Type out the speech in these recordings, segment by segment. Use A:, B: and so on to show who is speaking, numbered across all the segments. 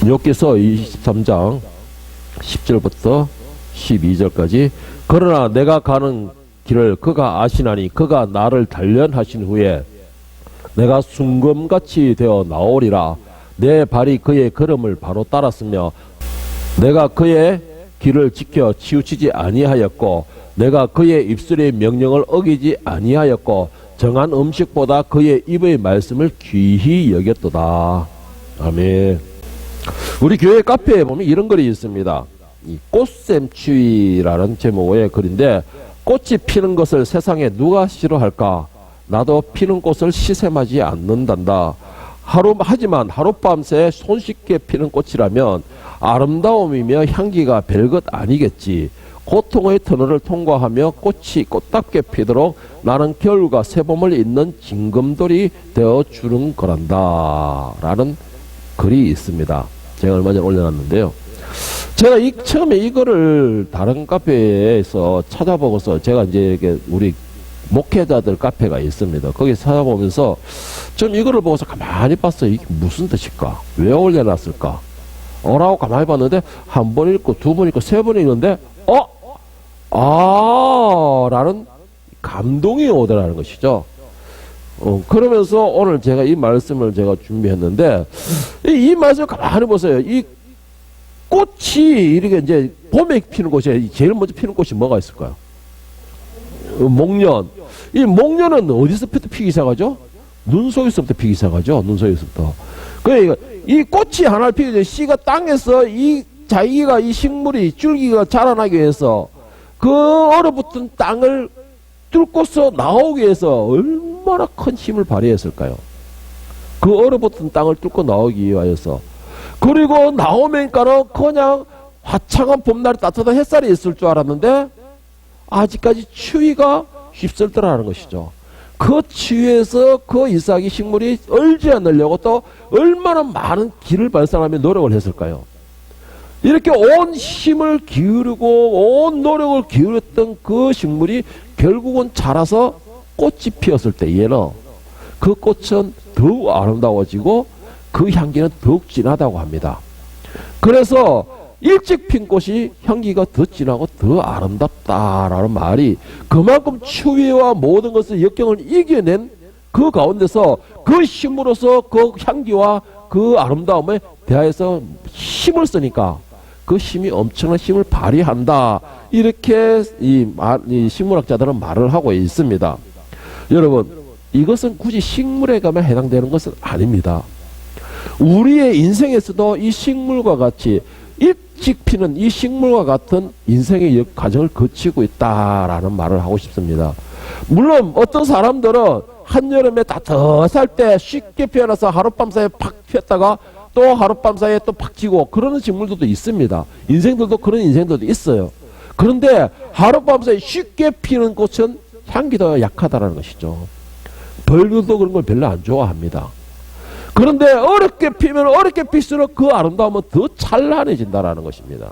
A: 욥기서 23장 10절부터 12절까지 그러나 내가 가는 길을 그가 아시나니 그가 나를 단련하신 후에 내가 순금같이 되어 나오리라. 내 발이 그의 걸음을 바로 따랐으며 내가 그의 길을 지켜 치우치지 아니하였고 내가 그의 입술의 명령을 어기지 아니하였고 정한 음식보다 그의 입의 말씀을 귀히 여겼도다. 아멘. 우리 교회 카페에 보면 이런 글이 있습니다. 이 꽃샘추위라는 제목의 글인데, 꽃이 피는 것을 세상에 누가 싫어할까? 나도 피는 꽃을 시샘하지 않는단다. 하지만 하룻밤새 손쉽게 피는 꽃이라면 아름다움이며 향기가 별것 아니겠지. 고통의 터널을 통과하며 꽃이 꽃답게 피도록 나는 겨울과 새봄을 잇는 징검돌이 되어주는 거란다. 라는 글이 있습니다. 제가 얼마 전에 올려놨는데요. 제가 처음에 이거를 다른 카페에서 찾아보고서 제가 이제 우리 목회자들 카페가 있습니다. 거기 찾아보면서 좀 이거를 보고서 가만히 봤어요. 이게 무슨 뜻일까? 왜 올려놨을까? 라고 가만히 봤는데 한 번 읽고 두 번 읽고 세 번 읽는데 라는 감동이 오더라는 것이죠. 그러면서 오늘 제가 이 말씀을 제가 준비했는데 이 말씀을 가만히 보세요. 이 꽃이 이렇게 이제 봄에 피는 꽃이 제일 먼저 피는 꽃이 뭐가 있을까요? 목련. 이 목련은 어디서부터 피기 시작하죠? 눈 속에서부터 피기 시작하죠. 눈 속에서부터. 그러니까 이 꽃이 하나 피기 전에 씨가 땅에서 이 자기가 이 식물이 줄기가 자라나기 위해서 그 얼어붙은 땅을 뚫고서 나오기 위해서 얼마나 큰 힘을 발휘했을까요? 그 얼어붙은 땅을 뚫고 나오기 위하여서. 그리고 나오면까는 그냥 화창한 봄날에 따뜻한 햇살이 있을 줄 알았는데 아직까지 추위가 휩쓸더라는 것이죠. 그 추위에서 그 이삭이 식물이 얼지 않으려고 또 얼마나 많은 기를 발산하며 노력을 했을까요? 이렇게 온 힘을 기울이고 온 노력을 기울였던 그 식물이 결국은 자라서 꽃이 피었을 때에는 그 꽃은 더욱 아름다워지고 그 향기는 더욱 진하다고 합니다. 그래서 일찍 핀 꽃이 향기가 더 진하고 더 아름답다라는 말이 그만큼 추위와 모든 것을 역경을 이겨낸 그 가운데서 그 힘으로서 그 향기와 그 아름다움에 대하여서 힘을 쓰니까 그 힘이 엄청난 힘을 발휘한다. 이렇게 이 식물학자들은 말을 하고 있습니다. 여러분, 이것은 굳이 식물에 가면 해당되는 것은 아닙니다. 우리의 인생에서도 이 식물과 같이 일찍 피는 이 식물과 같은 인생의 과정을 거치고 있다라는 말을 하고 싶습니다. 물론 어떤 사람들은 한여름에 따뜻할 때 쉽게 피어나서 하룻밤 사이에 팍 피었다가 또 하룻밤 사이에 또 팍 지고 그러는 식물들도 있습니다. 인생들도 그런 인생들도 있어요. 그런데 하룻밤 사이에 쉽게 피는 꽃은 향기도 약하다는 것이죠. 벌들도 그런 걸 별로 안 좋아합니다. 그런데 어렵게 피면 어렵게 필수록 그 아름다움은 더 찬란해진다는 것입니다.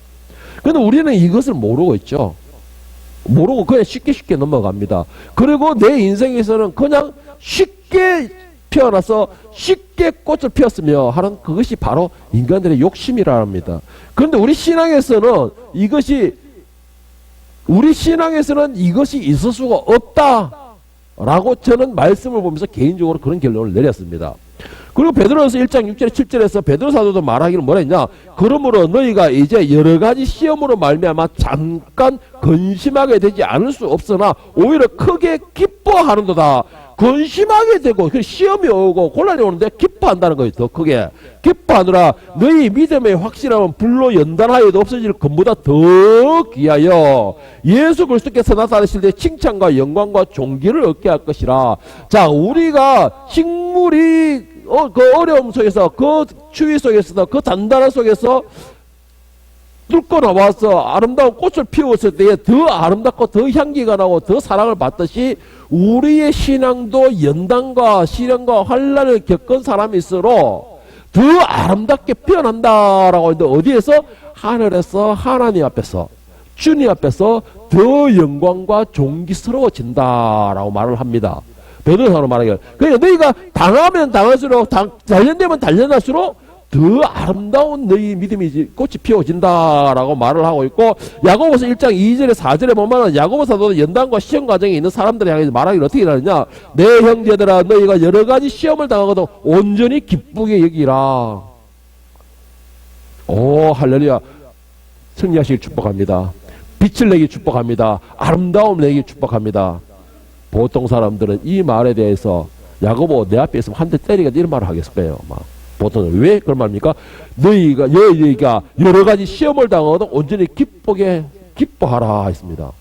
A: 그런데 우리는 이것을 모르고 있죠. 모르고 그냥 쉽게 넘어갑니다. 그리고 내 인생에서는 그냥 쉽게 피어나서 쉽게 꽃을 피웠으며 하는 그것이 바로 인간들의 욕심이라 합니다. 그런데 우리 신앙에서는 이것이 있을 수가 없다라고 저는 말씀을 보면서 개인적으로 그런 결론을 내렸습니다. 그리고 베드로서 1장 6절에 7절에서 베드로 사도도 말하기를 뭐라 했냐? 그러므로 너희가 이제 여러 가지 시험으로 말미암아 잠깐 근심하게 되지 않을 수 없으나 오히려 크게 기뻐하는도다. 근심하게 되고 시험이 오고 곤란이 오는데 기뻐한다는 거예요. 더 크게 기뻐하느라 너희 믿음의 확실함은 불로 연단하여도 없어질 것보다 더 귀하여 예수 그리스도께서 나타나실 때 칭찬과 영광과 존귀를 얻게 할 것이라. 자, 우리가 식물이 그 어려움 속에서 그 추위 속에서 그 단단한 속에서 뚫고 나와서 아름다운 꽃을 피웠을 때에 더 아름답고 더 향기가 나고 더 사랑을 받듯이 우리의 신앙도 연단과 시련과 환난을 겪은 사람일수록 더 아름답게 피어난다라고 했는데 어디에서? 하늘에서 하나님 앞에서 주님 앞에서 더 영광과 존귀스러워진다라고 말을 합니다. 베드로사로 말하기를. 그러니까 너희가 당하면 당할수록 단련되면 단련할수록 더 아름다운 너희 믿음이 꽃이 피어진다라고 말을 하고 있고, 야고보서 1장 2절에 4절에 보면 야고보서도 연단과 시험 과정에 있는 사람들에 향해서 말하기를 어떻게 하느냐. 내 형제들아 너희가 여러 가지 시험을 당하거든 온전히 기쁘게 여기라. 오 할렐루야. 승리하시길 축복합니다. 빛을 내기 축복합니다. 아름다움 내기 축복합니다. 보통 사람들은 이 말에 대해서 야고보 내 앞에 있으면 한 대 때리가 이런 말을 하겠을 거예요. 막. 보통 왜 그런 말입니까? 너희가 여러 가지 시험을 당하거든 온전히 기쁘게 기뻐하라 했습니다.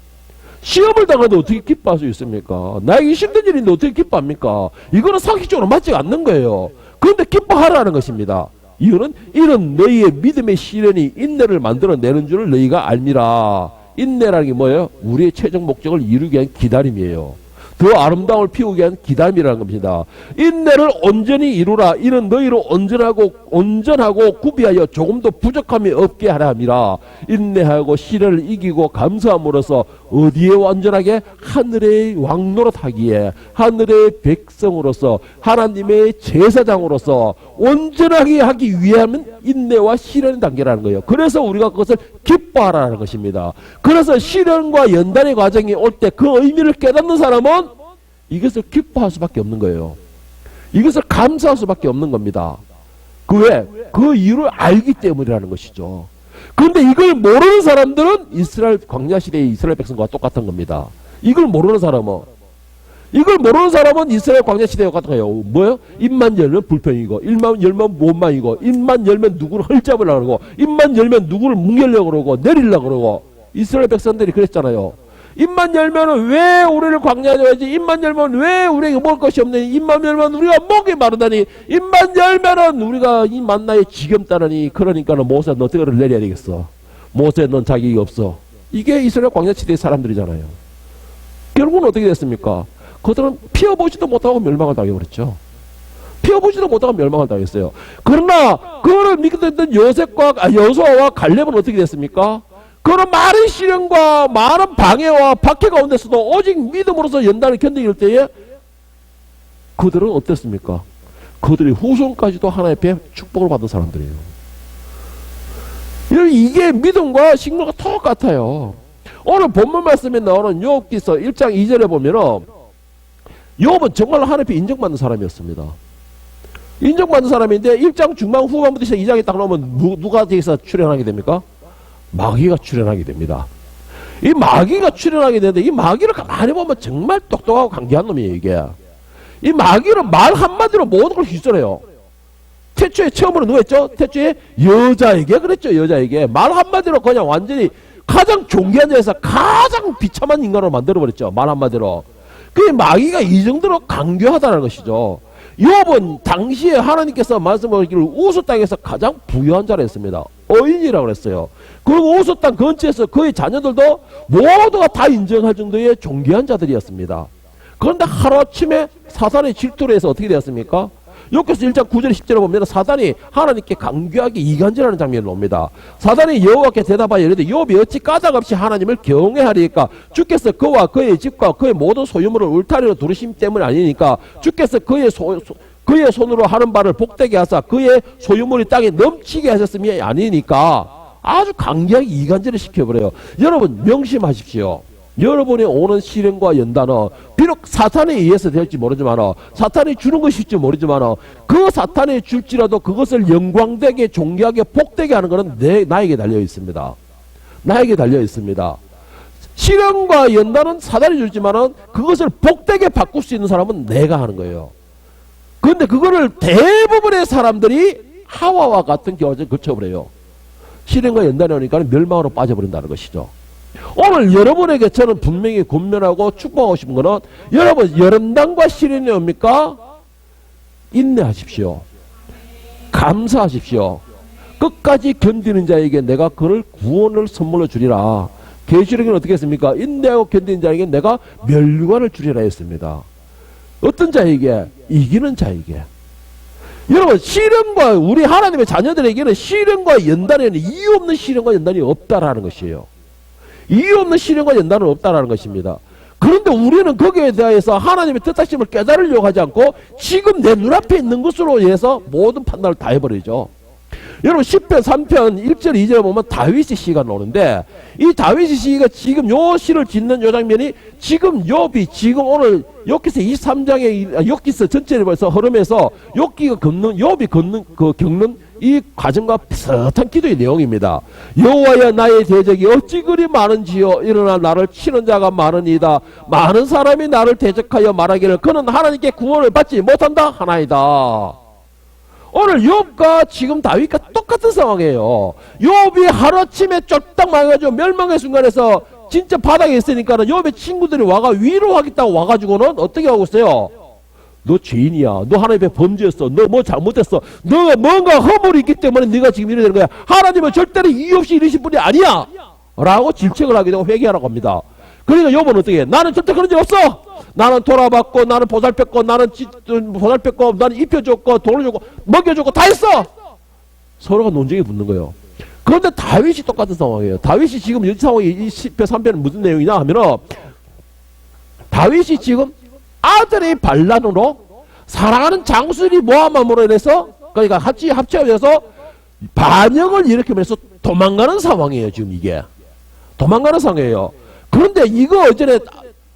A: 시험을 당하도 어떻게 기뻐할 수 있습니까? 나에게 힘든 일인데 어떻게 기뻐합니까? 이거는 상식적으로 맞지 않는 거예요. 그런데 기뻐하라는 것입니다. 이유는 이런 너희의 믿음의 시련이 인내를 만들어내는 줄을 너희가 알미라. 인내라는 게 뭐예요? 우리의 최종 목적을 이루기 위한 기다림이에요. 더 아름다움을 피우기 위한 기다림이라는 겁니다. 인내를 온전히 이루라. 이는 너희로 온전하고 구비하여 조금도 부족함이 없게 하라 함이라. 인내하고 시련을 이기고 감사함으로써 어디에 완전하게? 하늘의 왕노릇하기에 하늘의 백성으로서 하나님의 제사장으로서 온전하게 하기 위함은 인내와 시련의 단계라는 거예요. 그래서 우리가 그것을 기뻐하라는 것입니다. 그래서 시련과 연단의 과정이 올 때 그 의미를 깨닫는 사람은 이것을 기뻐할 수밖에 없는 거예요. 이것을 감사할 수밖에 없는 겁니다. 그 이유를 알기 때문이라는 것이죠. 그런데 이걸 모르는 사람들은 이스라엘 광야 시대의 이스라엘 백성과 똑같은 겁니다. 이걸 모르는 사람은 이스라엘 광야 시대와 똑같은 거예요. 뭐요? 입만 열면 불평이고, 입만 열면 못만이고, 입만 열면 누구를 헐잡으려고 그러고, 입만 열면 누구를 뭉개려고 그러고, 내리려고 그러고. 이스라엘 백성들이 그랬잖아요. 입만 열면 왜 우리를 광야에 둬야지? 입만 열면 왜 우리에게 먹을 것이 없느니? 입만 열면 우리가 목이 마르다니? 입만 열면은 우리가 이 만나에 지겹다느니? 그러니까는 모세 너 어떻게 내려야 되겠어? 모세 넌 자격이 없어. 이게 이스라엘 광야 시대의 사람들이잖아요. 결국은 어떻게 됐습니까? 그들은 피어보지도 못하고 멸망을 당해버렸죠. 피어보지도 못하고 멸망을 당했어요. 그러나 그거를 믿었던 여호수아와 갈렙은 어떻게 됐습니까? 그런 많은 시련과 많은 방해와 박해 가운데서도 오직 믿음으로서 연단을 견디길 때에 그들은 어땠습니까? 그들이 후손까지도 하나님 앞에 축복을 받은 사람들이에요. 이게 믿음과 식물과 똑같아요. 오늘 본문 말씀에 나오는 욥기서 1장 2절에 보면은 욥은 정말 하나님 앞에 인정받는 사람이었습니다. 인정받는 사람인데 1장 중반 후반부터 시작 2장에 딱 나오면 누가 여기서 출연하게 됩니까? 마귀가 출연하게 됩니다. 이 마귀가 출연하게 되는데 이 마귀를 가만히 보면 정말 똑똑하고 강기한 놈이에요. 이게 이 마귀는 말 한마디로 모든 걸 휘저어요. 태초에 처음으로 누가 했죠? 태초에 여자에게 그랬죠. 여자에게 말 한마디로 그냥 완전히 가장 존귀한 자에서 가장 비참한 인간으로 만들어버렸죠. 말 한마디로. 그 마귀가 이 정도로 강교하다는 것이죠. 욥은 당시에 하나님께서 말씀하시기를 우스 땅에서 가장 부유한 자라 했습니다. 어인이라고 그랬어요. 그리고 우스 땅 근처에서 그의 자녀들도 모두가 다 인정할 정도의 존귀한 자들이었습니다. 그런데 하루아침에 사단의 질투로 해서 어떻게 되었습니까? 욥기서 1장 9절 10절에 보면 사단이 하나님께 강교하게 이간질하는 장면이 옵니다. 사단이 여호와께 대답하여 이르되 욥이 어찌 까닭없이 하나님을 경외하리까? 주께서 그와 그의 집과 그의 모든 소유물을 울타리로 두르심 때문 아니니까? 주께서 그의 손으로 하는 바를 복되게 하사 그의 소유물이 땅에 넘치게 하셨음이 아니니까? 아주 강하게 이간질을 시켜버려요. 여러분 명심하십시오. 여러분이 오는 시련과 연단은 비록 사탄에 의해서 될지 모르지만 사탄이 주는 것일지 모르지만 그 사탄이 줄지라도 그것을 영광되게 존귀하게 복되게 하는 것은 나에게 달려 있습니다. 나에게 달려 있습니다. 시련과 연단은 사탄이 줄지만 그것을 복되게 바꿀 수 있는 사람은 내가 하는 거예요. 그런데 그거를 대부분의 사람들이 하와와 같은 경우를 거쳐버려요. 시련과 연단이 오니까 멸망으로 빠져버린다는 것이죠. 오늘 여러분에게 저는 분명히 권면하고 축복하고 싶은 것은 여러분 여름단과 시련이 옵니까? 인내하십시오. 감사하십시오. 끝까지 견디는 자에게 내가 그를 구원을 선물로 주리라. 계시록에는 어떻게 했습니까? 인내하고 견디는 자에게 내가 멸관을 주리라 했습니다. 어떤 자에게? 이기는 자에게. 여러분 시련과 우리 하나님의 자녀들에게는 시련과 연단에는 이유 없는 시련과 연단이 없다라는 것이에요. 이유 없는 시련과 연단은 없다라는 것입니다. 그런데 우리는 거기에 대해서 하나님의 뜻하심을 깨달으려고 하지 않고 지금 내 눈앞에 있는 것으로 해서 모든 판단을 다 해버리죠. 여러분 10편 3편 1절 2절에 보면 다윗의 시가 나오는데 이 다윗의 시가 지금 요 시를 짓는 요 장면이 지금 욥이 지금 오늘 욥기서 23장의 욥기서 전체를 벌써 흐름에서 욥이 겪는 이 과정과 비슷한 기도의 내용입니다. 여호와여 나의 대적이 어찌 그리 많은지요. 일어나 나를 치는 자가 많으니이다. 많은 사람이 나를 대적하여 말하기를 그는 하나님께 구원을 받지 못한다 하나이다. 오늘 욥과 지금 다윗과 똑같은 상황이에요. 욥이 하루아침에 쫄딱 망해가지고 멸망의 순간에서 진짜 바닥에 있으니까 욥의 친구들이 위로하겠다고 와가지고는 어떻게 하고 있어요? 너 죄인이야. 너 하나님 앞에 범죄했어. 너 뭐 잘못했어. 너가 뭔가 허물이 있기 때문에 네가 지금 이래 되는 거야. 하나님은 절대로 이유 없이 이러신 분이 아니야. 라고 질책을 하게 되고 회개하라고 합니다. 그러니까 욥은 어떻게 해? 나는 절대 그런 적 없어. 나는 돌아봤고 나는 보살폈고 나는 입혀줬고 돈을 줬고 먹여줬고 다 했어. 서로가 논쟁이 붙는 거예요. 그런데 다윗이 똑같은 상황이에요. 다윗이 지금 이 상황이 이 10편 3편은 무슨 내용이냐 하면은 다윗이 지금 아들의 반란으로 사랑하는 장수들이 모함함으로 인해서 그러니까 합치하면서 반역을 일으키면서 도망가는 상황이에요. 지금 이게 도망가는 상황이에요. 그런데 이거 어전에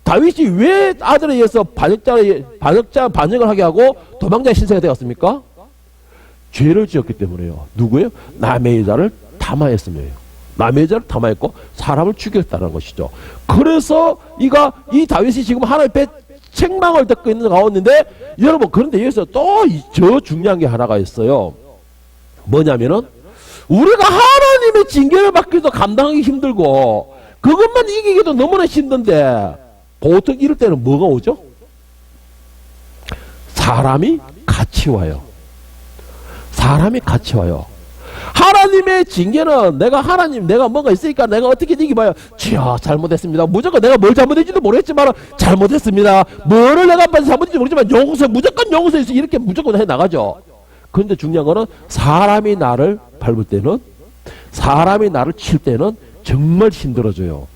A: 다윗이 왜 아들에 의해서 반역을 하게 하고 도망자의 신세가 되었습니까? 죄를 지었기 때문에요. 누구예요? 남의 여자를 탐하였으며요. 남의 여자를 탐하였고 사람을 죽였다는 것이죠. 그래서 이 다윗이 지금 하나님 앞에 책망을 듣고 있는 가운데 여러분 그런데 여기서 또 저 중요한 게 하나가 있어요. 뭐냐면은 우리가 하나님의 징계를 받기도 감당하기 힘들고 그것만 이기기도 너무나 힘든데 보통 이럴 때는 뭐가 오죠? 사람이 같이 와요. 사람이 같이 와요. 하나님의 징계는 내가 뭔가 있으니까 내가 어떻게 이기봐요. 주여 잘못했습니다. 무조건 내가 뭘 잘못했지도 모르겠지만 잘못했습니다. 뭐를 내가 잘못했지 모르지만 무조건 용서해서 이렇게 무조건 해나가죠. 그런데 중요한 거는 사람이 나를 밟을 때는 사람이 나를 칠 때는 정말 힘들어져요.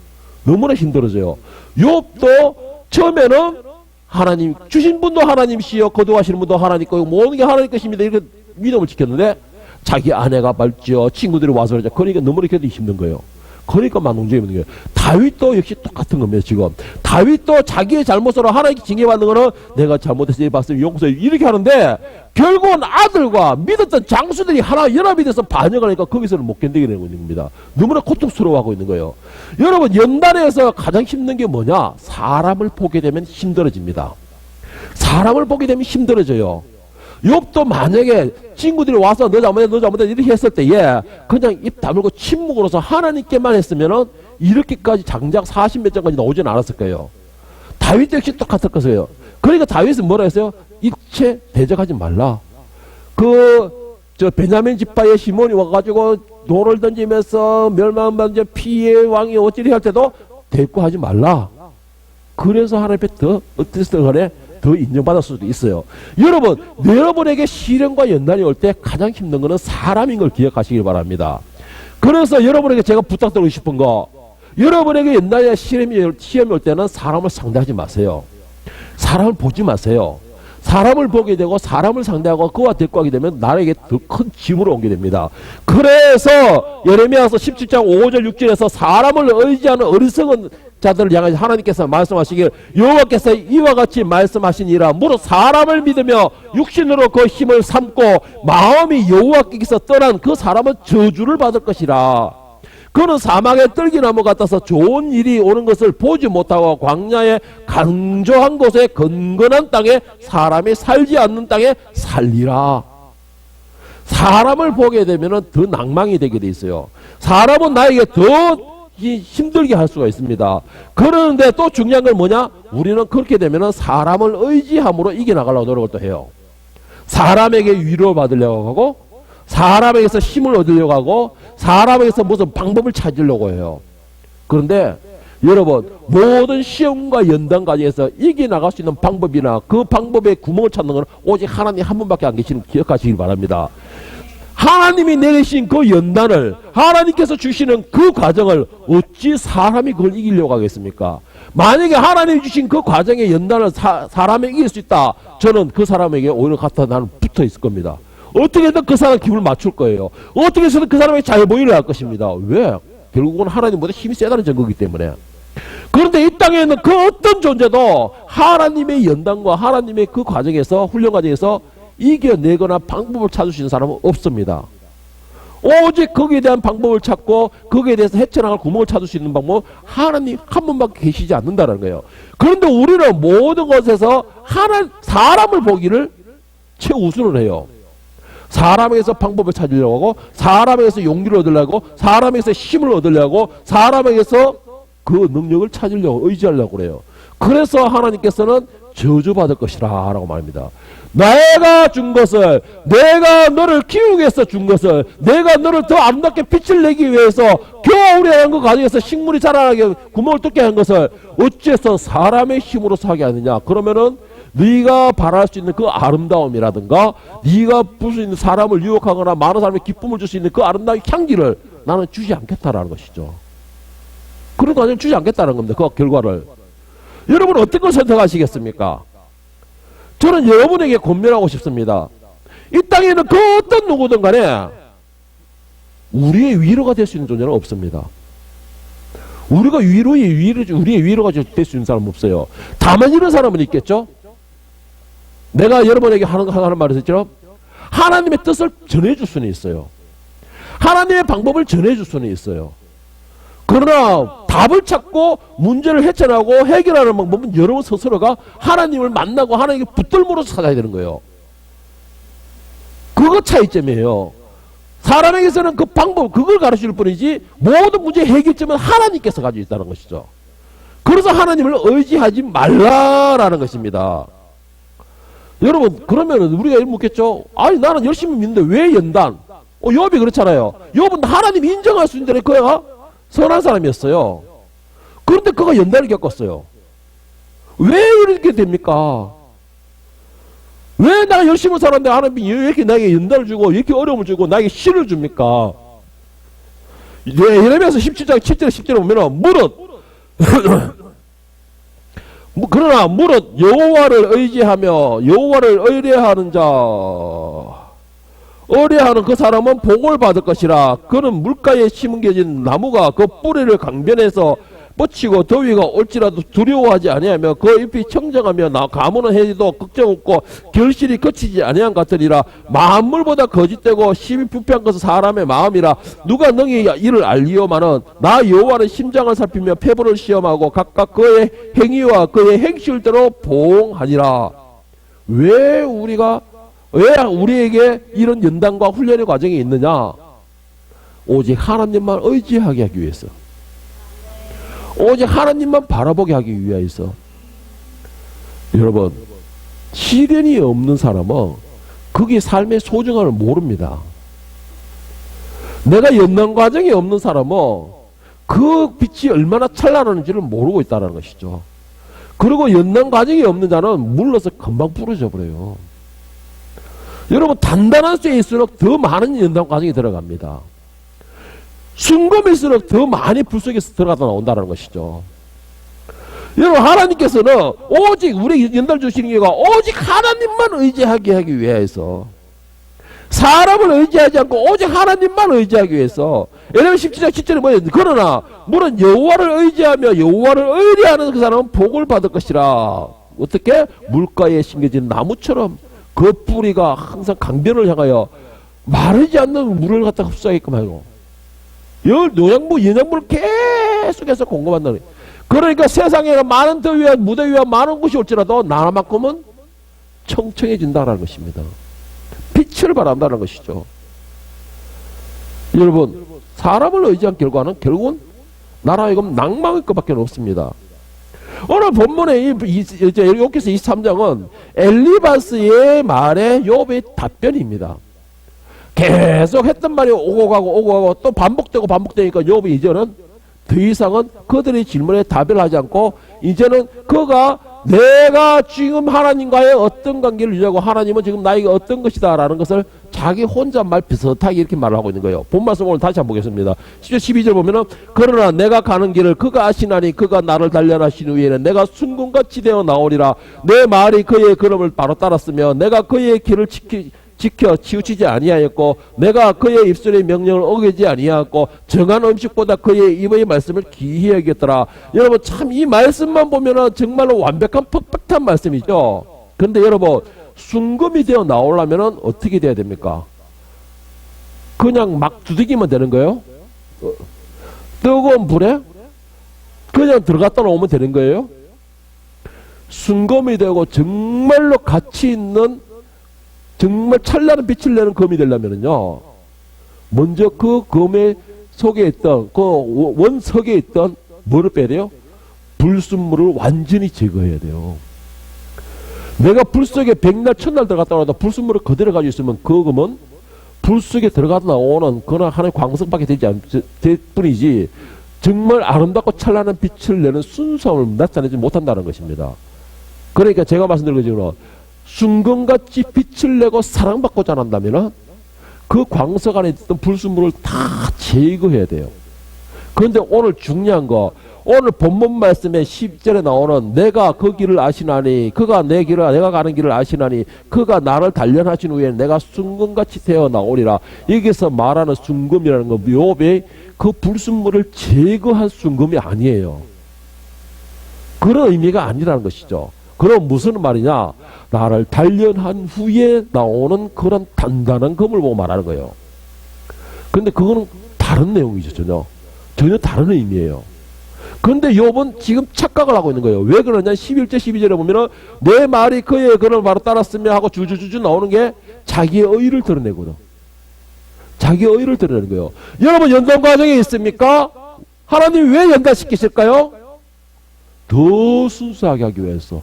A: 너무나 힘들어져요. 욥도 처음에는 하나님 주신 분도 하나님이시여 거두하시는 분도 하나님 거고 모든 게 하나님 것입니다. 이렇게 믿음을 지켰는데 자기 아내가 말지어 친구들이 와서 그러죠. 그러니까 너무나 이렇게 힘든 거예요. 그러니까 만농죄에 있는 거예요. 다윗도 역시 똑같은 겁니다. 지금 다윗도 자기의 잘못으로 하나님께 징계받는 거는 내가 잘못했으니 봤으면 용서해 이렇게 하는데 결국은 아들과 믿었던 장수들이 하나 연합이 돼서 반역을 하니까 거기서는 못 견디게 되는 겁니다. 너무나 고통스러워하고 있는 거예요. 여러분 연단에서 가장 힘든 게 뭐냐? 사람을 보게 되면 힘들어집니다. 사람을 보게 되면 힘들어져요. 욥도 만약에 친구들이 와서 너 잘못해 이렇게 했을 때에 그냥 입 다물고 침묵으로서 하나님께만 했으면은 이렇게까지 장작 40몇 장까지 나오지는 않았을 거예요. 다윗도 역시 똑같을 거예요. 그러니까 다윗은 뭐라 했어요? 일체 대적하지 말라. 베냐민 지파의 시몬이 와가지고 돌을 던지면서 멸망받은 피의 왕이 어찌리 할 때도 대꾸하지 말라. 그래서 하나님 앞에 더 어땠을 간에 더 인정받을 수도 있어요. 여러분에게 시련과 연단이 올 때 가장 힘든 것은 사람인 걸 기억하시길 바랍니다. 그래서 여러분에게 제가 부탁드리고 싶은 거, 여러분에게 연단이나 시험이 올 때는 사람을 상대하지 마세요. 사람을 보지 마세요. 사람을 보게 되고 사람을 상대하고 그와 대꾸하게 되면 나에게 더 큰 짐으로 오게 됩니다. 그래서 예레미야서 17장 5절 6절에서 사람을 의지하는 어리석은 자들을 향해서 하나님께서 말씀하시길 여호와께서 이와 같이 말씀하시니라. 무릇 사람을 믿으며 육신으로 그 힘을 삼고 마음이 여호와께서 떠난 그 사람은 저주를 받을 것이라. 그는 사막의 떨기나무 같아서 좋은 일이 오는 것을 보지 못하고 광야의 간조한 곳에 건건한 땅에 사람이 살지 않는 땅에 살리라. 사람을 보게 되면 더 낭망이 되게 돼 있어요. 사람은 나에게 더 힘들게 할 수가 있습니다. 그런데 또 중요한 건 뭐냐? 우리는 그렇게 되면 사람을 의지함으로 이겨나가려고 노력을 또 해요. 사람에게 위로를 받으려고 하고 사람에게서 힘을 얻으려고 하고 사람에게서 무슨 방법을 찾으려고 해요. 그런데 여러분 모든 시험과 연단 과정에서 이겨나갈 수 있는 방법이나 그 방법의 구멍을 찾는 것은 오직 하나님 한 분밖에 안 계시는 기억하시길 바랍니다. 하나님이 내리신 그 연단을 하나님께서 주시는 그 과정을 어찌 사람이 그걸 이기려고 하겠습니까? 만약에 하나님이 주신 그 과정의 연단을 사람이 이길 수 있다. 저는 그 사람에게 오히려 갖다 나는 붙어 있을 겁니다. 어떻게든 그 사람 기분을 맞출 거예요. 어떻게 해서든 그 사람에게 잘 보이려 할 것입니다. 왜? 결국은 하나님보다 힘이 세다는 증거이기 때문에. 그런데 이 땅에는 그 어떤 존재도 하나님의 연단과 하나님의 그 과정에서, 훈련 과정에서 이겨내거나 방법을 찾을 수 있는 사람은 없습니다. 오직 거기에 대한 방법을 찾고 거기에 대해서 헤쳐나갈 구멍을 찾을 수 있는 방법은 하나님 한 분밖에 계시지 않는다는 거예요. 그런데 우리는 모든 것에서 사람을 보기를 최우선을 해요. 사람에게서 방법을 찾으려고 하고, 사람에게서 용기를 얻으려고, 사람에게서 힘을 얻으려고, 사람에게서 그 능력을 찾으려고, 의지하려고 그래요. 그래서 하나님께서는 저주받을 것이라 라고 말합니다. 내가 준 것을, 내가 너를 키우기 위해서 준 것을, 내가 너를 더 아름답게 빛을 내기 위해서 겨울에 한 그 과정에서 식물이 자라나게 구멍을 뚫게 한 것을 어째서 사람의 힘으로서 하게 하느냐. 그러면은 네가 바랄 수 있는 그 아름다움이라든가 네가 볼 수 있는 사람을 유혹하거나 많은 사람의 기쁨을 줄 수 있는 그 아름다운 향기를 나는 주지 않겠다라는 것이죠. 그런 과정을 주지 않겠다는 겁니다. 그 결과를. 여러분 어떤 걸 선택하시겠습니까? 저는 여러분에게 권면하고 싶습니다. 이 땅에는 그 어떤 누구든 간에 우리의 위로가 될 수 있는 존재는 없습니다. 우리의 위로가 될 수 있는 사람은 없어요. 다만 이런 사람은 있겠죠? 내가 여러분에게 하는 말을 했죠? 하나님의 뜻을 전해줄 수는 있어요. 하나님의 방법을 전해줄 수는 있어요. 그러나 답을 찾고 문제를 헤쳐나가고 해결하는 방법은 여러분 스스로가 하나님을 만나고 하나님께 붙들므로써 찾아야 되는 거예요. 그거 차이점이에요. 사람에게서는 그 방법, 그걸 가르칠 뿐이지 모든 문제의 해결점은 하나님께서 가지고 있다는 것이죠. 그래서 하나님을 의지하지 말라라는 것입니다. 여러분 그러면 우리가 이렇게 묻겠죠. 아니 나는 열심히 믿는데 왜 연단? 욥이 그렇잖아요. 욥은 하나님 인정할 수 있는 그가 선한 사람이었어요. 그런데 그가 연단을 겪었어요. 왜 이렇게 됩니까? 왜 내가 열심히 살았는데 하나님이 왜 이렇게 나에게 연단을 주고 이렇게 어려움을 주고 나에게 시를 줍니까? 예레미야서 17장 7절 10절에 보면은 그러나 무릇 여호와를 의지하며 여호와를 의뢰하는 의뢰하는 그 사람은 복을 받을 것이라. 그는 물가에 심겨진 나무가 그 뿌리를 강변에서 뻗치고 더위가 올지라도 두려워하지 아니하며 그 잎이 청정하며 가무는 해도 걱정 없고 결실이 거치지 아니한 같으리라. 만물보다 거짓되고 심히 부패한 것은 사람의 마음이라. 누가 능히 이를 알리오마는 나 여호와는 심장을 살피며 폐부를 시험하고 각각 그의 행위와 그의 행실대로 보응하니라. 왜 우리에게 이런 연단과 훈련의 과정이 있느냐? 오직 하나님만 의지하게 하기 위해서, 오직 하나님만 바라보게 하기 위하여서. 여러분 시련이 없는 사람은 그게 삶의 소중함을 모릅니다. 내가 연단 과정이 없는 사람은 그 빛이 얼마나 찬란한지를 모르고 있다는 것이죠. 그리고 연단 과정이 없는 자는 물러서 금방 부러져 버려요. 여러분 단단한 쇠일수록 더 많은 연단 과정이 들어갑니다. 순금일수록 더 많이 불 속에서 들어가다 나온다는 것이죠. 여러분 하나님께서는 오직 우리 연단 주시는 게가 오직 하나님만 의지하게 하기 위해서, 사람을 의지하지 않고 오직 하나님만 의지하기 위해서. 예레미야 17장 10절에 뭐예요? 그러나 물은 여호와를 의지하며 여호와를 의뢰하는 그 사람은 복을 받을 것이라. 어떻게? 물가에 심겨진 나무처럼 그 뿌리가 항상 강변을 향하여 마르지 않는 물을 갖다 흡수하게끔 하고 영양분을 계속해서 공급한다는 거예요. 그러니까 세상에는 많은 더위와 무더위와 많은 곳이 올지라도 나만큼은 청청해진다는 것입니다. 빛을 발한다는 것이죠. 여러분 사람을 의지한 결과는 결국은 나라하여금 낭망일 것밖에 없습니다. 오늘 본문의 욥기서 23장은 엘리바스의 말에 욥의 답변입니다. 계속 했던 말이 오고 가고 또 반복되고 반복되니까 욥이 이제는 더 이상은 그들의 질문에 답을 하지 않고 이제는 그가 내가 지금 하나님과의 어떤 관계를 유지하고 하나님은 지금 나에게 어떤 것이다 라는 것을 자기 혼잣말 비슷하게 이렇게 말을 하고 있는 거예요. 본 말씀 오늘 다시 한번 보겠습니다. 10절 12절 보면은 그러나 내가 가는 길을 그가 아시나니 그가 나를 단련하신 후에는 내가 순금같이 되어 나오리라. 내 말이 그의 걸음을 바로 따랐으며 내가 그의 길을 지켜 치우치지 아니하였고 내가 그의 입술의 명령을 어기지 아니하였고 정한 음식보다 그의 입의 말씀을 귀히 여겼더라. 여러분 참 이 말씀만 보면은 정말로 완벽한 퍼펙트한 말씀이죠. 그런데 여러분 순금이 되어 나오려면은 어떻게 돼야 됩니까? 그냥 막 두들기면 되는 거예요? 뜨거운 불에 그냥 들어갔다 놓으면 되는 거예요? 순금이 되고 정말로 가치 있는 정말 찬란한 빛을 내는 검이 되려면요, 먼저 그 검의 속에 있던 그 원석에 있던 뭐를 빼야 돼요? 불순물을 완전히 제거해야 돼요. 내가 불 속에 백날 천날 들어갔다 나도 불순물을 그대로 가지고 있으면 그 검은 불 속에 들어가다 나오는 그런 하나의 광석밖에 될 뿐이지 정말 아름답고 찬란한 빛을 내는 순수함을 나타내지 못한다는 것입니다. 그러니까 제가 말씀드린 것처럼 순금같이 빛을 내고 사랑받고 자란다면 그 광석 안에 있던 불순물을 다 제거해야 돼요. 그런데 오늘 중요한 거, 오늘 본문 말씀에 10절에 나오는 내가 그 길을 아시나니 그가 내 길을 내가 가는 길을 아시나니 그가 나를 단련하신 후에 내가 순금같이 되어 나오리라. 여기서 말하는 순금이라는 건 욥의 그 불순물을 제거한 순금이 아니에요. 그런 의미가 아니라는 것이죠. 그럼 무슨 말이냐? 나를 단련한 후에 나오는 그런 단단한 금을 보고 말하는 거예요. 근데 그거는 다른 내용이죠. 전혀 다른 의미예요. 그런데 욥은 지금 착각을 하고 있는 거예요. 왜 그러냐? 11절 12절에 보면은 내 말이 그의 그를 바로 따랐으며 하고 주주주주 나오는 게 자기의 의를 드러내거든. 자기의 의를 드러내는 거예요. 여러분 연단 과정에 있습니까? 하나님 왜 연단시키실까요? 더 순수하게 하기 위해서,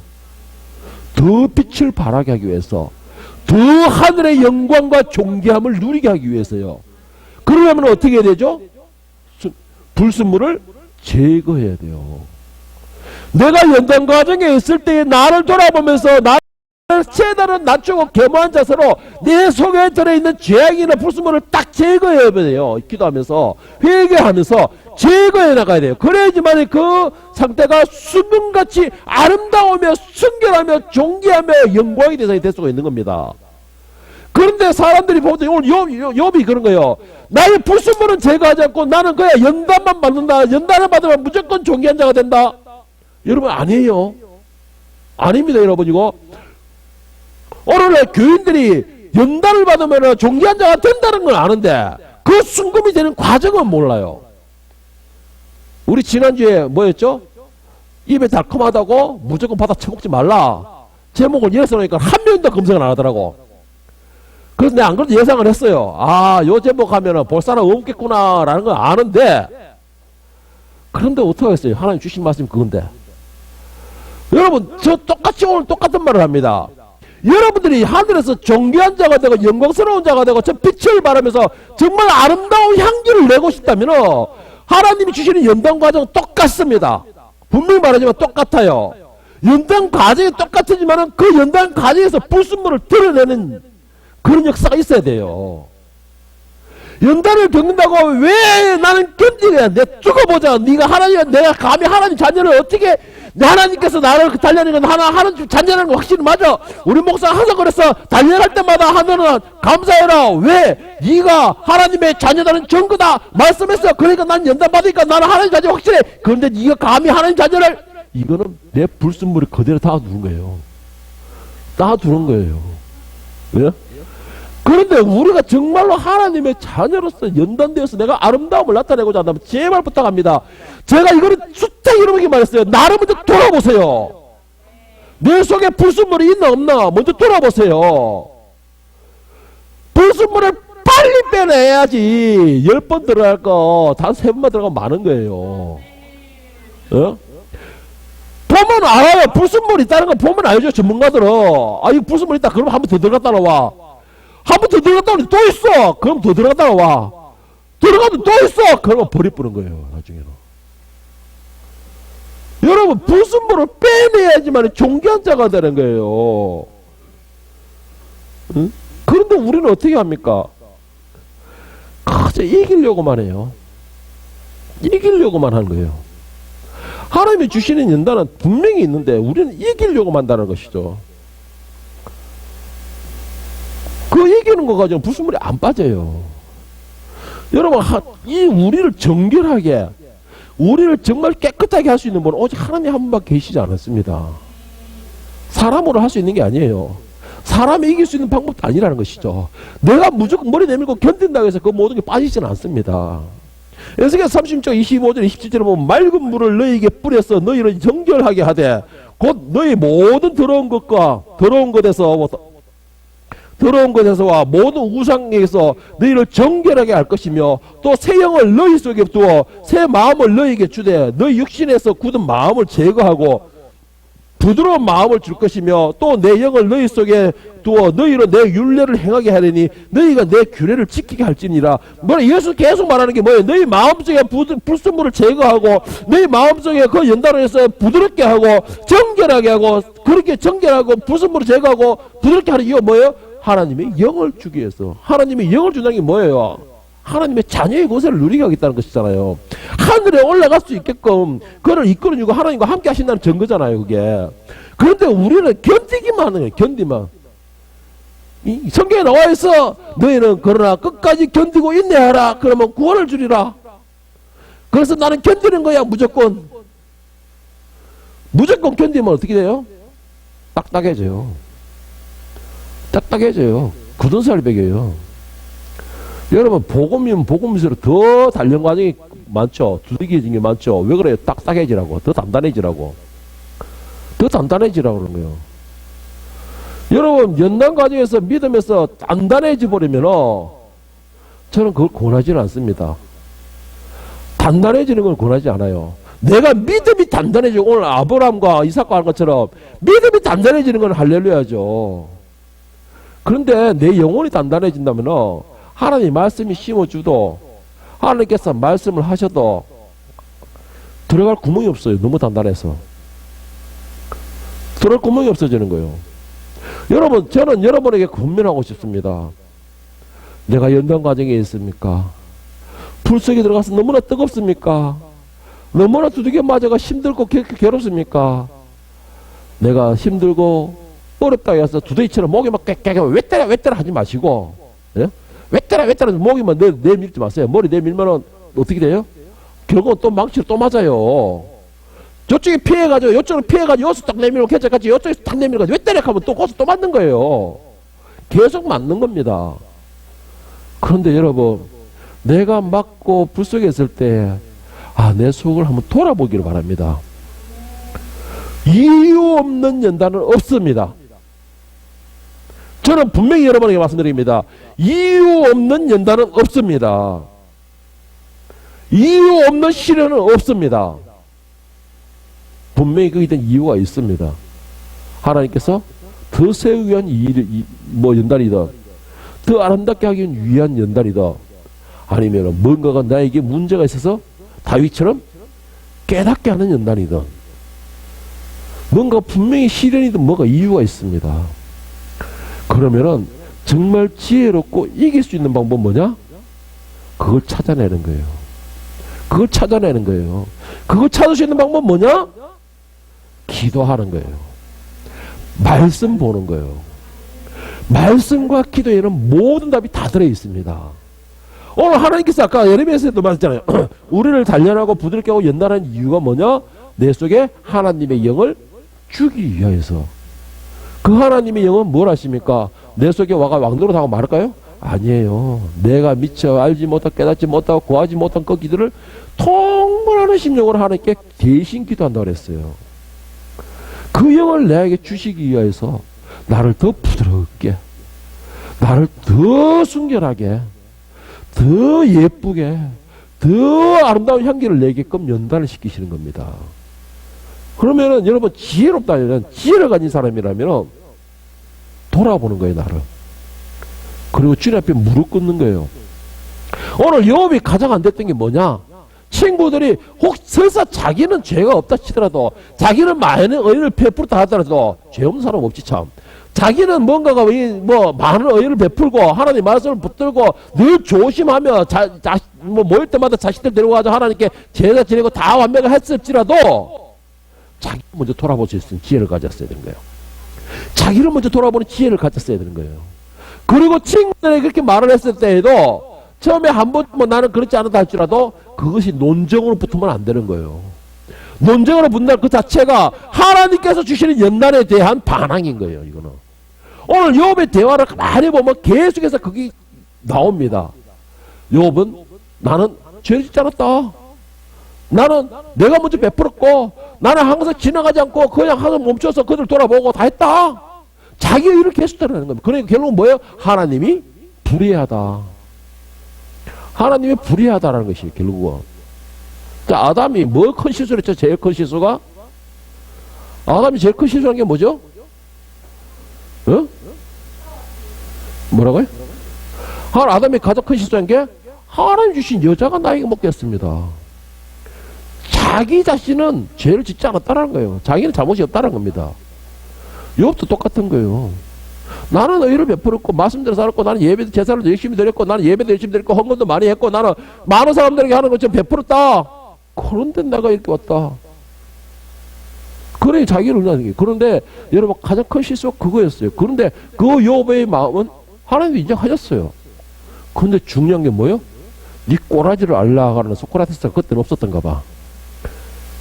A: 더 빛을 발하게 하기 위해서, 더 하늘의 영광과 존귀함을 누리게 하기 위해서요. 그러려면 어떻게 해야 되죠? 불순물을 제거해야 돼요. 내가 연단 과정에 있을 때 나를 돌아보면서 나를 최대한 낮추고 겸허한 자세로 내 속에 들어있는 죄악이나 불순물을 딱 제거해야 돼요. 기도하면서 회개하면서 제거해 나가야 돼요. 그래야지만 그 상태가 수분같이 아름다우며 순결하며 존귀하며 영광의 대상이 될 수가 있는 겁니다. 그런데 사람들이 보면 오늘 욥이 그런 거예요. 나의 불순물은 제거하지 않고 나는 그야 연단만 받는다. 연단을 받으면 무조건 존귀한 자가 된다. 여러분 아니에요. 아닙니다. 여러분 이거 오늘날 교인들이 연단을 받으면 존귀한 자가 된다는 건 아는데 그 순금이 되는 과정은 몰라요. 우리 지난주에 뭐였죠? 입에 달콤하다고 무조건 받아 처먹지 말라. 제목을 이래서 놓으니까 한 명도 검색을 안 하더라고. 그래서 내가 안 그래도 예상을 했어요. 아, 요 제목 하면은 볼 사람 없겠구나 라는 걸 아는데, 그런데 어떡하겠어요? 하나님 주신 말씀이 그건데. 여러분 저 똑같이 오늘 똑같은 말을 합니다. 여러분들이 하늘에서 존귀한 자가 되고 영광스러운 자가 되고 저 빛을 발하면서 정말 아름다운 향기를 내고 싶다면 하나님이 주시는 연단 과정은 똑같습니다. 분명히 말하지만 똑같아요. 연단 과정이 똑같지만 그 연단 과정에서 불순물을 드러내는 그런 역사가 있어야 돼요. 연단을 겪는다고 왜 나는 견디냐? 내가 죽어보자. 네가 하나님, 내가 감히 하나님 자녀를 어떻게, 하나님께서 나를 단련하는 건 하나님 자녀라는 건 확실히 맞아. 우리 목사가 항상 그랬어. 단련할 때마다 하늘은 감사해라. 왜? 네가 하나님의 자녀라는 증거다 말씀했어. 그러니까 난 연단 받으니까 나는 하나님 자녀 확실해. 그런데 네가 감히 하나님 자녀를, 이거는 내 불순물을 그대로 다 두는 거예요. 다 두는 거예요. 왜? 그런데 우리가 정말로 하나님의 자녀로서 연단되어서 내가 아름다움을 나타내고자 한다면 제발 부탁합니다. 제가 이거를 숱하게 여러분에게 말했어요. 나를 먼저 돌아보세요. 내 속에 불순물이 있나 없나 먼저 돌아보세요. 불순물을 빨리 빼내야지. 10번 들어갈 거 단 3번만 들어가면 많은 거예요. 어? 보면 알아요. 불순물이 있다는 거 보면 알죠. 전문가들은. 아, 이거 불순물 있다. 그러면 한 번 더 들어갔다 나와. 한 번 더 들어갔다 오니 또 있어. 그럼 더 들어갔다 나와. 들어가도 또 있어. 그러면 버리뿌는 거예요. 나중에는. 여러분 불순물을 빼내야지만 존귀한 자가 되는 거예요. 응? 그런데 우리는 어떻게 합니까? 그저 이기려고만 해요. 이기려고만 하는 거예요. 하나님이 주시는 연단은 분명히 있는데 우리는 이기려고 한다는 것이죠. 그 얘기하는 거 가지고 불순물이 안 빠져요. 여러분, 이 우리를 정결하게, 우리를 정말 깨끗하게 할 수 있는 분은 오직 하나님 한 분밖에 계시지 않았습니다. 사람으로 할 수 있는 게 아니에요. 사람이 이길 수 있는 방법도 아니라는 것이죠. 내가 무조건 머리 내밀고 견딘다고 해서 그 모든 게 빠지지는 않습니다. 에스겔 30장 25절 27절에 보면 맑은 물을 너희에게 뿌려서 너희를 정결하게 하되 곧 너희 모든 더러운 것에서와 모든 우상에서 너희를 정결하게 할 것이며 또 새 영을 너희 속에 두어 새 마음을 너희에게 주되 너희 육신에서 굳은 마음을 제거하고 부드러운 마음을 줄 것이며 또 내 영을 너희 속에 두어 너희로 내 율례를 행하게 하려니 너희가 내 규례를 지키게 할지니라. 뭐라 예수 계속 말하는 게 뭐예요? 너희 마음속에 불순물을 제거하고 너희 마음속에 그 연단을 해서 부드럽게 하고 정결하게 하고 그렇게 정결하고 불순물을 제거하고 부드럽게 하는 이유가 뭐예요? 하나님의 영을 주기 위해서. 하나님의 영을 준다는 게 뭐예요? 하나님의 자녀의 권세를 누리게 하겠다는 것이잖아요. 하늘에 올라갈 수 있게끔 그를 이끌어주고 하나님과 함께 하신다는 증거잖아요, 그게. 그런데 우리는 견디기만 하는 거예요, 견디만. 이 성경에 나와 있어. 너희는 그러나 끝까지 견디고 인내하라. 그러면 구원을 주리라. 그래서 나는 견디는 거야, 무조건. 무조건 견디면 어떻게 돼요? 딱딱해져요. 딱딱해져요. 굳은 살 배겨요. 여러분, 복음이면 복음일수록 더 단련 과정이 많죠. 두들겨진 게 많죠. 왜 그래요? 딱딱해지라고. 더 단단해지라고. 더 단단해지라고 그러는 거예요. 여러분, 연단 과정에서 믿음에서 단단해져 버리면 저는 그걸 권하지는 않습니다. 단단해지는 걸 권하지 않아요. 내가 믿음이 단단해지고 오늘 아브라함과 이삭과 하는 것처럼 믿음이 단단해지는 건 할렐루야죠. 그런데 내 영혼이 단단해진다면 하나님 말씀이 심어주도 하나님께서 말씀을 하셔도 들어갈 구멍이 없어요. 너무 단단해서. 들어갈 구멍이 없어지는 거예요. 여러분, 저는 여러분에게 권면하고 싶습니다. 내가 연단 과정에 있습니까? 불 속에 들어가서 너무나 뜨겁습니까? 너무나 두들겨 맞아가 힘들고 괴롭습니까? 내가 힘들고 어렵다고 해서 두더지처럼 목이 막 깨깨 왜 때려 하지 마시고, 예? 왜 때려 목이만 내밀지 마세요. 머리 내밀면은 어떻게 돼요? 결국은 또 망치로 또 맞아요. 저쪽에 피해가지고 이쪽으로 피해가지고 여기서 딱 내밀고 괜찮겠지 이쪽에서 딱 내밀고 왜 때려 하면 또 거기서 또 맞는 거예요. 계속 맞는 겁니다. 그런데 여러분, 내가 맞고 불 속에 있을 때 내 속을 한번 돌아보기를 바랍니다. 이유 없는 연단은 없습니다. 저는 분명히 여러분에게 말씀드립니다. 이유 없는 연단은 없습니다. 이유 없는 시련은 없습니다. 분명히 거기에 대한 이유가 있습니다. 하나님께서 더 세우기 위한 연단이다. 더 아름답게 하기 위한 연단이다. 아니면 뭔가가 나에게 문제가 있어서 다윗처럼 깨닫게 하는 연단이다. 뭔가 분명히 시련이든 뭐가 이유가 있습니다. 그러면은 정말 지혜롭고 이길 수 있는 방법은 뭐냐? 그걸 찾아내는 거예요. 그걸 찾아내는 거예요. 그걸 찾을 수 있는 방법은 뭐냐? 기도하는 거예요. 말씀 보는 거예요. 말씀과 기도에는 모든 답이 다 들어있습니다. 오늘 하나님께서 아까 예레미야서도 말했잖아요. 우리를 단련하고 부드럽게 하고 연단하는 이유가 뭐냐? 내 속에 하나님의 영을 주기 위하여서. 그 하나님의 영은 뭘 하십니까? 내 속에 와가 왕노릇 하고 말할까요? 아니에요. 내가 미처 알지 못하고 깨닫지 못하고 구하지 못한 그 기도를 통분하는 심령으로 하나님께 대신 기도한다고 그랬어요. 그 영을 내게 주시기 위해서 나를 더 부드럽게, 나를 더 순결하게, 더 예쁘게, 더 아름다운 향기를 내게끔 연단을 시키시는 겁니다. 그러면은 여러분, 지혜롭다면, 지혜를 가진 사람이라면 돌아보는 거예요, 나를. 그리고 주님 앞에 무릎 꿇는 거예요. 오늘 욥이 가장 안 됐던 게 뭐냐? 친구들이 혹 설사 자기는 죄가 없다 치더라도, 자기는 많은 의를 베풀었다 하더라도 죄 없는 사람 없지 참. 자기는 뭔가가 많은 의를 베풀고 하나님 말씀을 붙들고 늘 조심하며 모일 때마다 자식들 데려가서 하나님께 제사 지내고 다 완벽을 했을지라도 자기 먼저 돌아볼 수 있는 지혜를 가졌어야 되는 거예요. 자기를 먼저 돌아보는 지혜를 가졌어야 되는 거예요. 그리고 친구들에게 그렇게 말을 했을 때에도 처음에 한 번 뭐 나는 그렇지 않았다 할지라도 그것이 논쟁으로 붙으면 안 되는 거예요. 논쟁으로 붙는 그 자체가 하나님께서 주시는 연단에 대한 반항인 거예요. 이거는 오늘 욥의 대화를 많이 보면 계속해서 그게 나옵니다. 욥은 나는 죄를 짓지 않았다. 나는 내가 먼저 베풀었고 나는 항상 지나가지 않고 그냥 항상 멈춰서 그들 돌아보고 다 했다. 자기가 이렇게 계속하는 겁니다. 그러니까 결국은 뭐예요? 하나님이 불의하다. 하나님이 불의하다라는 것이 결국은. 자, 아담이 뭐 큰 실수를 했죠? 제일 큰 실수가? 아담이 제일 큰 실수한 게 뭐죠? 어? 뭐라고요? 아담이 가장 큰 실수한 게 하나님 주신 여자가 나에게 먹게 했습니다. 자기 자신은 죄를 짓지 않았다는 거예요. 자기는 잘못이 없다는 겁니다. 욥도 똑같은 거예요. 나는 의를 베풀었고 말씀대로 살았고 나는 예배도 제사를 열심히 드렸고 나는 예배도 열심히 드렸고 헌금도 많이 했고 나는 많은 사람들에게 하는 것처럼 베풀었다. 그런데 내가 이렇게 왔다. 그래 자기를 의하는 게. 그런데 여러분 가장 큰 실수가 그거였어요. 그런데 그 욥의 마음은 하나님도 인정하셨어요. 그런데 중요한 게 뭐예요? 네 꼬라지를 알라가는 소크라테스가 그때는 없었던가 봐.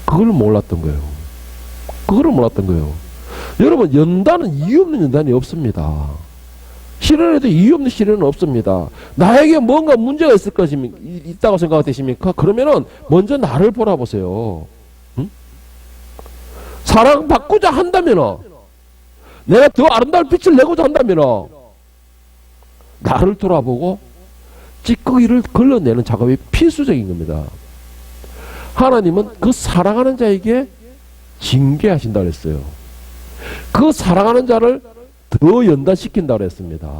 A: 그걸 몰랐던 거예요. 그거를 몰랐던 거예요. 여러분 연단은 이유 없는 연단이 없습니다. 시련에도 이유 없는 시련은 없습니다. 나에게 뭔가 문제가 있을 것입니까? 있다고 생각되십니까? 그러면은 먼저 나를 보라보세요. 응? 사랑받고자 한다면 내가 더 아름다운 빛을 내고자 한다면 나를 돌아보고 찌꺼기를 걸러내는 작업이 필수적인 겁니다. 하나님은 그 사랑하는 자에게 징계하신다고 했어요. 그 사랑하는 자를 더 연단시킨다고 했습니다.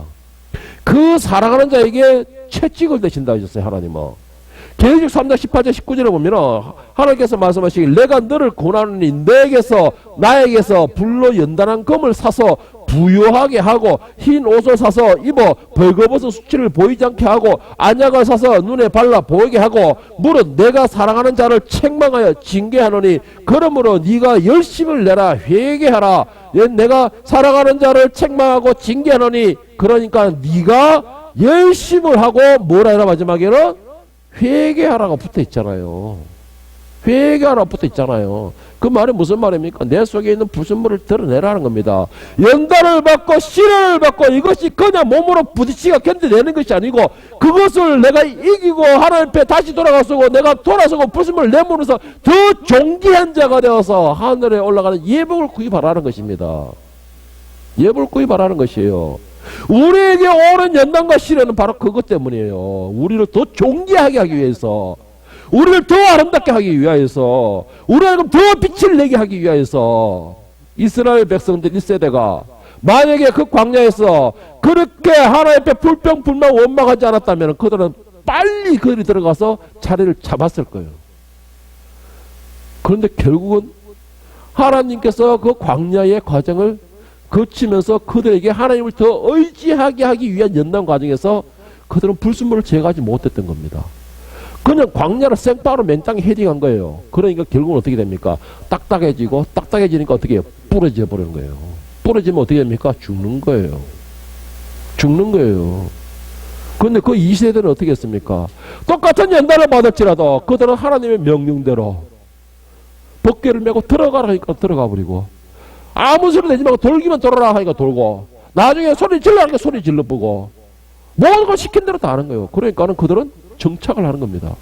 A: 그 사랑하는 자에게 채찍을 대신다고 하셨어요. 하나님은. 계시록 3장 18절 19절에 보면 하나님께서 말씀하시길 내가 너를 고난하니 너에게서 나에게서 불로 연단한 금을 사서 부요하게 하고 흰 옷을 사서 입어 벌거벗은 수치를 보이지 않게 하고 안약을 사서 눈에 발라 보이게 하고 물은 내가 사랑하는 자를 책망하여 징계하노니 그러므로 네가 열심을 내라 회개하라. 내가 사랑하는 자를 책망하고 징계하노니 그러니까 네가 열심을 하고 뭐라 해라 마지막에는 회개하라고 붙어 있잖아요. 회개하라고 붙어 있잖아요. 그 말이 무슨 말입니까? 내 속에 있는 불순물을 드러내라는 겁니다. 연단을 받고 시련을 받고 이것이 그냥 몸으로 부딪히가 견뎌내는 것이 아니고 그것을 내가 이기고 하나님 앞에 다시 돌아가서고 내가 돌아서고 불순물을 내몰아서 더 존귀한 자가 되어서 하늘에 올라가는 예복을 구입하라는 것입니다. 예복을 구입하라는 것이에요. 우리에게 오는 연단과 시련은 바로 그것 때문이에요. 우리를 더 존귀하게 하기 위해서, 우리를 더 아름답게 하기 위하여서, 우리를 더 빛을 내게 하기 위하여서. 이스라엘 백성들 1세대가 만약에 그 광야에서 그렇게 하나님 앞에 불평불만 원망하지 않았다면 그들은 빨리 거기 들어가서 자리를 잡았을 거예요. 그런데 결국은 하나님께서 그 광야의 과정을 거치면서 그들에게 하나님을 더 의지하게 하기 위한 연단 과정에서 그들은 불순물을 제거하지 못했던 겁니다. 그냥 광야를 생바로 맨땅에 헤딩한 거예요. 그러니까 결국은 어떻게 됩니까? 딱딱해지고 딱딱해지니까 어떻게 해요? 부러져 버리는 거예요. 부러지면 어떻게 됩니까? 죽는 거예요. 죽는 거예요. 그런데 그 2세대는 어떻게 했습니까? 똑같은 연단을 받을지라도 그들은 하나님의 명령대로 벗개를 메고 들어가라 하니까 들어가 버리고 아무 소리 내지 말고 돌기만 돌아라 하니까 돌고 나중에 소리 질러 하니까 소리 질러보고 모든 걸 시킨 대로 다 하는 거예요. 그러니까는 그들은 정착을 하는 겁니다.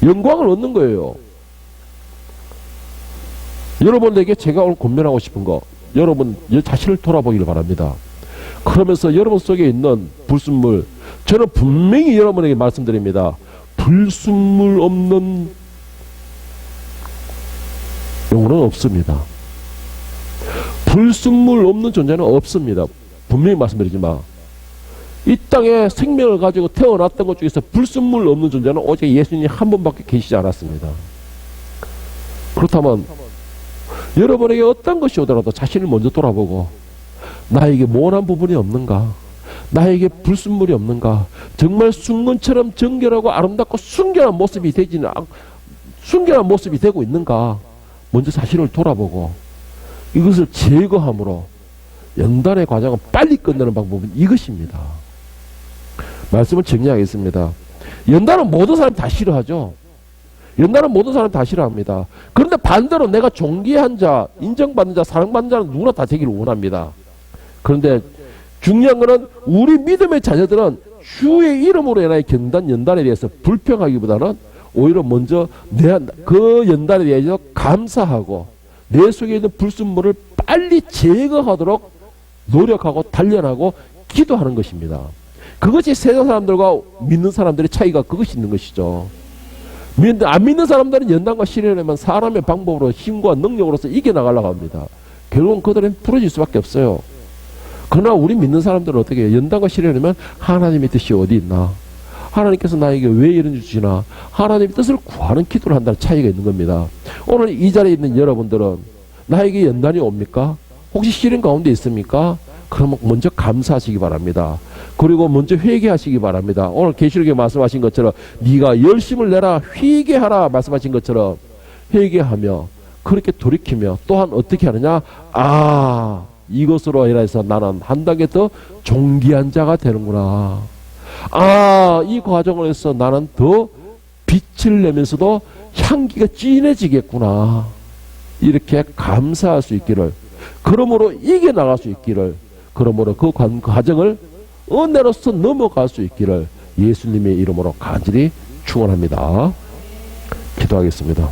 A: 영광을 얻는 거예요. 여러분에게 제가 오늘 권면하고 싶은 거, 여러분 자신을 돌아보기를 바랍니다. 그러면서 여러분 속에 있는 불순물, 저는 분명히 여러분에게 말씀드립니다. 불순물 없는 영혼은 없습니다. 불순물 없는 존재는 없습니다. 분명히 말씀드리지만 이 땅에 생명을 가지고 태어났던 것 중에서 불순물 없는 존재는 오직 예수님 한 분밖에 계시지 않았습니다. 그렇다면 여러분에게 어떤 것이 오더라도 자신을 먼저 돌아보고 나에게 모난 부분이 없는가? 나에게 불순물이 없는가? 정말 순금처럼 정결하고 아름답고 순결한 모습이 순결한 모습이 되고 있는가? 먼저 자신을 돌아보고 이것을 제거함으로 연단의 과정을 빨리 끝내는 방법은 이것입니다. 말씀을 정리하겠습니다. 연단은 모든 사람이 다 싫어하죠. 연단은 모든 사람이 다 싫어합니다. 그런데 반대로 내가 존귀한 자, 인정받는 자, 사랑받는 자는 누구나 다 되기를 원합니다. 그런데 중요한 것은 우리 믿음의 자녀들은 주의 이름으로 인하여 경단 연단에 대해서 불평하기보다는 오히려 먼저 그 연단에 대해서 감사하고 내 속에 있는 불순물을 빨리 제거하도록 노력하고 단련하고 기도하는 것입니다. 그것이 세상 사람들과 믿는 사람들의 차이가 그것이 있는 것이죠. 안 믿는 사람들은 연단과 시련에만 사람의 방법으로 힘과 능력으로서 이겨나가려고 합니다. 결국은 그들은 부러질 수밖에 없어요. 그러나 우리 믿는 사람들은 어떻게 해요? 연단과 시련이면 하나님의 뜻이 어디 있나? 하나님께서 나에게 왜 이런 일 주시나? 하나님의 뜻을 구하는 기도를 한다는 차이가 있는 겁니다. 오늘 이 자리에 있는 여러분들은 나에게 연단이 옵니까? 혹시 시련 가운데 있습니까? 그러면 먼저 감사하시기 바랍니다. 그리고 먼저 회개하시기 바랍니다. 오늘 계시록에 말씀하신 것처럼 네가 열심을 내라 회개하라 말씀하신 것처럼 회개하며 그렇게 돌이키며 또한 어떻게 하느냐? 이것으로 인해서 나는 한 단계 더 존귀한 자가 되는구나. 이 과정을 해서 나는 더 빛을 내면서도 향기가 진해지겠구나. 이렇게 감사할 수 있기를, 그러므로 이겨나갈 수 있기를, 그러므로 그 과정을 은혜로서 넘어갈 수 있기를 예수님의 이름으로 간절히 축원합니다. 기도하겠습니다.